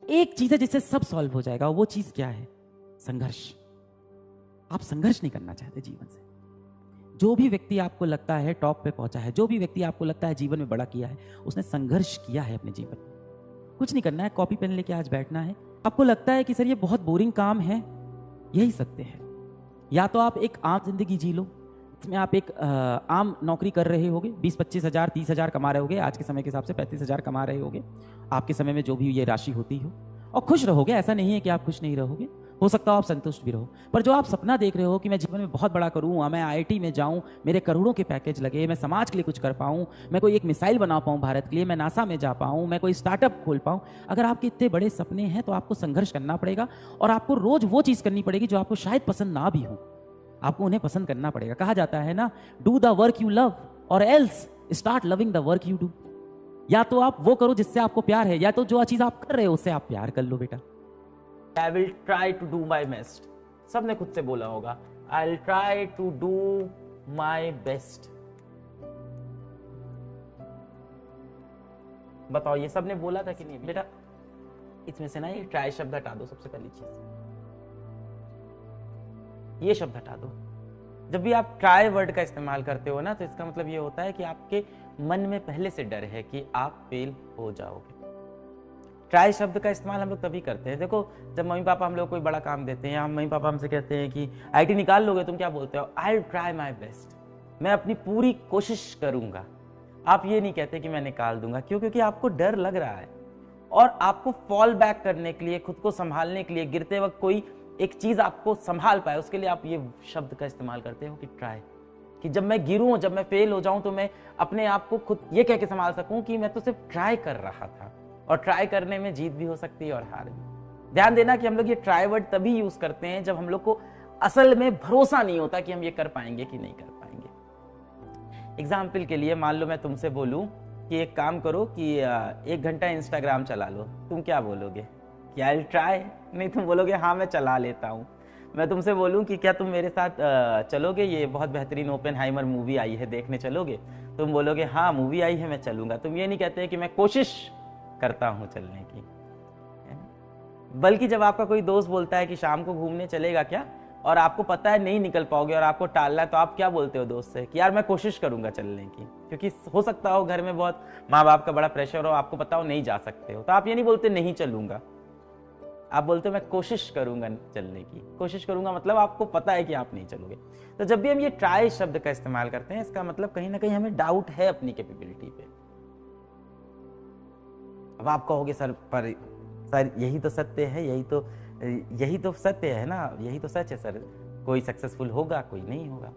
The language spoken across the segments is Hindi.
एक चीज है जिससे सब सॉल्व हो जाएगा। वो चीज क्या है? संघर्ष। आप संघर्ष नहीं करना चाहते जीवन से। जो भी व्यक्ति आपको लगता है टॉप पे पहुंचा है, जो भी व्यक्ति आपको लगता है जीवन में बड़ा किया है, उसने संघर्ष किया है अपने जीवन में। कुछ नहीं करना है, कॉपी पेन लेके आज बैठना है। आपको लगता है कि सर ये बहुत बोरिंग काम है, यही सत्य है। या तो आप एक आम जिंदगी जी लो, इसमें आप एक आम नौकरी कर रहे होगे, 20-25 हज़ार 30 हज़ार कमा रहे होगे, आज के समय के हिसाब से 35 हज़ार कमा रहे होगे आपके समय में जो भी ये राशि होती हो, और खुश रहोगे। ऐसा नहीं है कि आप खुश नहीं रहोगे, हो सकता हो आप संतुष्ट भी रहो। पर जो आप सपना देख रहे हो कि मैं जीवन में बहुत बड़ा करूँ, मैं IIT में जाऊँ, मेरे करोड़ों के पैकेज लगे, मैं समाज के लिए कुछ कर पाऊँ, मैं कोई एक मिसाइल बना पाऊँ भारत के लिए, मैं नासा में जा पाऊँ, मैं कोई स्टार्टअप खोल पाऊँ। अगर आपके इतने बड़े सपने हैं तो आपको संघर्ष करना पड़ेगा, और आपको रोज वो चीज़ करनी पड़ेगी जो आपको शायद पसंद ना भी हो, आपको उन्हें पसंद करना पड़ेगा। कहा जाता है ना, do the work you love और else start loving the work you do. या तो आप वो करो जिससे आपको प्यार है, या तो जो चीज आप कर रहे हो उससे आप प्यार कर लो बेटा। I will try to do my best. सबने खुद से बोला होगा, I will try to do my best. बताओ ये सबने बोला था कि नहीं? बेटा इसमें से ना ये ट्राई शब्द हटा दो। सबसे पहली चीज ये शब्द हटा दो। जब भी आप ट्राई वर्ड का इस्तेमाल करते हो ना, तो इसका मतलब ये होता है कि आपके मन में पहले से डर है कि आप फेल हो जाओगे। ट्राई शब्द का इस्तेमाल हम लोग तभी करते हैं, देखो जब मम्मी पापा हम लोग कोई बड़ा काम देते हैं, मम्मी पापा हमसे कहते हैं कि IIT निकाल लोगे, तुम क्या बोलते हो? आई विल ट्राई माई बेस्ट, मैं अपनी पूरी कोशिश करूंगा। आप ये नहीं कहते कि मैं निकाल दूंगा। क्यों? क्योंकि आपको डर लग रहा है, और आपको फॉल बैक करने के लिए, खुद को संभालने के लिए, गिरते वक्त कोई एक चीज आपको संभाल पाए, उसके लिए आप ये शब्द का इस्तेमाल करते हो कि ट्राई, कि जब मैं गिरूं, जब मैं फेल हो जाऊं, तो मैं अपने आप को खुद ये कह के संभाल सकूं कि मैं तो सिर्फ ट्राई कर रहा था। और ट्राई करने में जीत भी हो सकती है और हार भी। ध्यान देना कि हम लोग ये ट्राई वर्ड तभी यूज करते हैं जब हम लोग को असल में भरोसा नहीं होता कि हम ये कर पाएंगे कि नहीं कर पाएंगे। एग्जाम्पल के लिए मान लो मैं तुमसे बोलूं कि एक काम करो कि 1 घंटा इंस्टाग्राम चला लो, तुम क्या बोलोगे? कि आई विल ट्राई? नहीं, तुम बोलोगे हाँ मैं चला लेता हूँ। मैं तुमसे बोलूं कि क्या तुम मेरे साथ चलोगे, ये बहुत बेहतरीन ओपेनहाइमर मूवी आई है, देखने चलोगे? तुम बोलोगे हाँ मूवी आई है मैं चलूंगा। तुम ये नहीं कहते कि मैं कोशिश करता हूँ चलने की, है ना? बल्कि जब आपका कोई दोस्त बोलता है कि शाम को घूमने चलेगा क्या, और आपको पता है नहीं निकल पाओगे और आपको टालना है, तो आप क्या बोलते हो दोस्त से? कि यार मैं कोशिश करूंगा चलने की। क्योंकि हो सकता हो घर में बहुत माँ बाप का बड़ा प्रेशर हो, आपको पता हो नहीं जा सकते हो, तो आप ये नहीं बोलते नहीं चलूंगा, आप बोलते हो मैं कोशिश करूंगा चलने की। कोशिश करूंगा मतलब आपको पता है कि आप नहीं चलोगे। तो जब भी हम ये ट्राई शब्द का इस्तेमाल करते हैं, इसका मतलब कहीं ना कहीं हमें डाउट है अपनी कैपेबिलिटी पे। अब आप कहोगे सर यही तो सत्य है, यही तो सत्य है ना, यही तो सच है सर, कोई सक्सेसफुल होगा कोई नहीं होगा।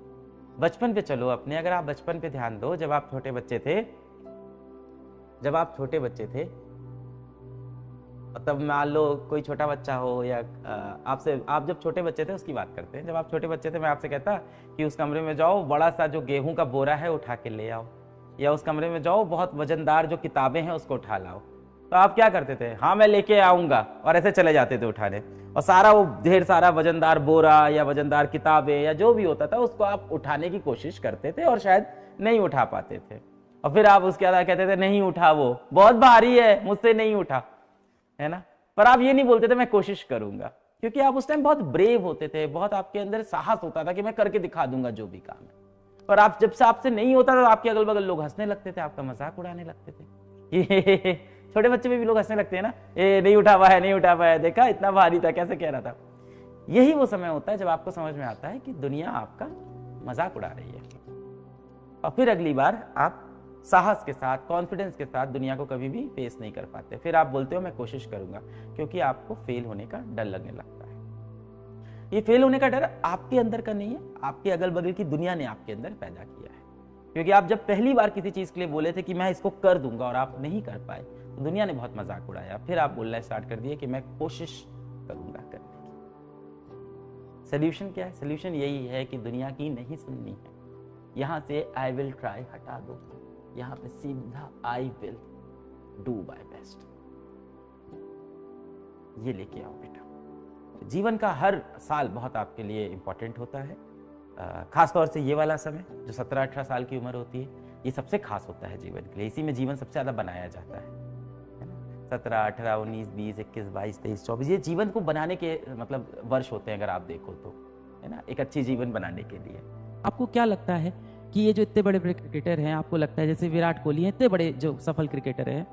बचपन पे चलो अपने, अगर आप बचपन पे ध्यान दो, जब आप छोटे बच्चे थे, तब मान लो कोई छोटा बच्चा हो, या आप जब छोटे बच्चे थे उसकी बात करते हैं, जब आप छोटे बच्चे थे मैं आपसे कहता कि उस कमरे में जाओ, बड़ा सा जो गेहूं का बोरा है उठा के ले आओ, या उस कमरे में जाओ बहुत वजनदार जो किताबें हैं उसको उठा लाओ, तो आप क्या करते थे? हाँ मैं लेके आऊंगा, और ऐसे चले जाते थे उठाने, और सारा वो ढेर सारा वजनदार बोरा या वजनदार किताबें या जो भी होता था उसको आप उठाने की कोशिश करते थे, और शायद नहीं उठा पाते थे, और फिर आप उसके बाद कहते थे नहीं उठा, वो बहुत भारी है मुझसे नहीं उठा, है ना? पर आप ये नहीं बोलते थे मैं कोशिश करूंगा, क्योंकि आप उस टाइम बहुत ब्रेव होते थे, बहुत आपके अंदर साहस होता था कि मैं करके दिखा दूंगा जो भी काम है। पर आप जब से आपसे नहीं होता था, आपके अगल बगल लोग हंसने लगते थे, आपका मजाक उड़ाने लगते थे। छोटे बच्चे में भी लोग हंसने लगते हैं ना, ए नहीं उठा पाया, नहीं उठा पाया, देखा इतना भारी था, कैसे कह रहा था। यही वो समय होता है जब आपको समझ में आता है कि दुनिया आपका मजाक उड़ा रही है, और फिर अगली बार आप साहस के साथ, कॉन्फिडेंस के साथ दुनिया को कभी भी फेस नहीं कर पाते। फिर आप बोलते हो मैं कोशिश करूंगा, क्योंकि आपको फेल होने का डर लगने लगता है। ये फेल होने का डर आपके अंदर का नहीं है, आपके अगल बगल की दुनिया ने आपके अंदर पैदा किया है। क्योंकि आप जब पहली बार किसी चीज के लिए बोले थे कि मैं इसको कर दूंगा, और आप नहीं कर पाए, तो दुनिया ने बहुत मजाक उड़ाया। फिर आप बोलना स्टार्ट कर दिए कि मैं कोशिश करूंगा करने की। सोल्यूशन क्या है? सोल्यूशन यही है कि दुनिया की नहीं सुननी है, यहां से आई विल ट्राई हटा दो, यहां पे सीधा I will do my best, ये लेके आओ बेटा। जीवन का हर साल बहुत आपके लिए इंपॉर्टेंट होता है, खास तौर से ये वाला समय जो 17-18 साल की उम्र होती है, ये सबसे खास होता है जीवन के लिए। इसी में जीवन सबसे ज्यादा बनाया जाता है ना? 17, 18, 19, 20, 21, 22, 23, 24 ये जीवन को बनाने के मतलब वर्ष होते हैं अगर आप देखो तो, है ना, एक अच्छी जीवन बनाने के लिए। आपको क्या लगता है कि ये जो इतने बड़े बड़े क्रिकेटर हैं, आपको लगता है जैसे विराट कोहली हैं, इतने बड़े जो सफल क्रिकेटर हैं,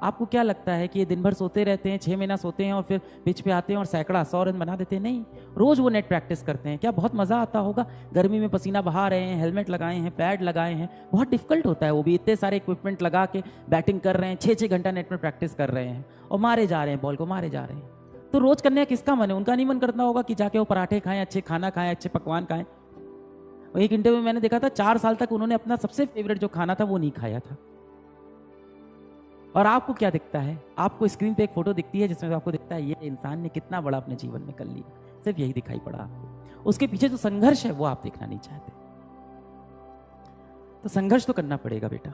आपको क्या लगता है कि ये दिन भर सोते रहते हैं, 6 महीना सोते हैं और फिर पिच पे आते हैं और सैकड़ा 100 रन बना देते हैं? नहीं, रोज वो नेट प्रैक्टिस करते हैं। क्या बहुत मजा आता होगा? गर्मी में पसीना बहा रहे हैं, हेलमेट लगाए हैं, पैड लगाए हैं, बहुत डिफिकल्ट होता है वो भी, इतने सारे इक्विपमेंट लगा के बैटिंग कर रहे हैं, 6-6 घंटा नेट में प्रैक्टिस कर रहे हैं और मारे जा रहे हैं, बॉल को मारे जा रहे हैं। तो रोज करने का किसका मन है? उनका नहीं मन करता होगा कि जाके वो पराठे खाएं, अच्छे खाना खाएं, अच्छे पकवान खाएं। एक इंटरव्यू में मैंने देखा था 4 साल तक उन्होंने अपना सबसे फेवरेट जो खाना था वो नहीं खाया था। और आपको क्या दिखता है? आपको स्क्रीन पे एक फोटो दिखती है जिसमें आपको दिखता है ये इंसान ने कितना बड़ा अपने जीवन में कर लिया, सिर्फ यही दिखाई पड़ा आपको। उसके पीछे जो संघर्ष है वो आप देखना नहीं चाहते। तो संघर्ष तो करना पड़ेगा बेटा।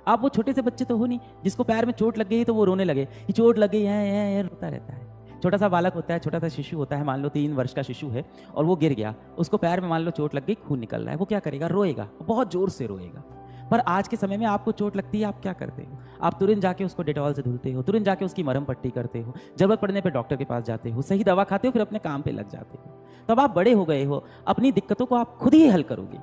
आप वो छोटे से बच्चे तो हो नहीं जिसको पैर में चोट लग गई तो वो रोने लगे कि चोट लग गई है, रोता रहता है। छोटा सा बालक होता है, छोटा सा शिशु होता है, मान लो 3 वर्ष का शिशु है और वो गिर गया, उसको पैर में मान लो चोट लग गई, खून निकल रहा है, वो क्या करेगा? रोएगा, बहुत जोर से रोएगा। पर आज के समय में आपको चोट लगती है, आप क्या करते हो? आप तुरंत जाके उसको डेटॉल से धुलते हो, तुरंत जाके उसकी मरहम पट्टी करते हो, जरूरत पड़ने पे डॉक्टर के पास जाते हो, सही दवा खाते हो, फिर अपने काम पे लग जाते हो। तब आप बड़े हो गए हो, अपनी दिक्कतों को आप खुद ही हल करोगे।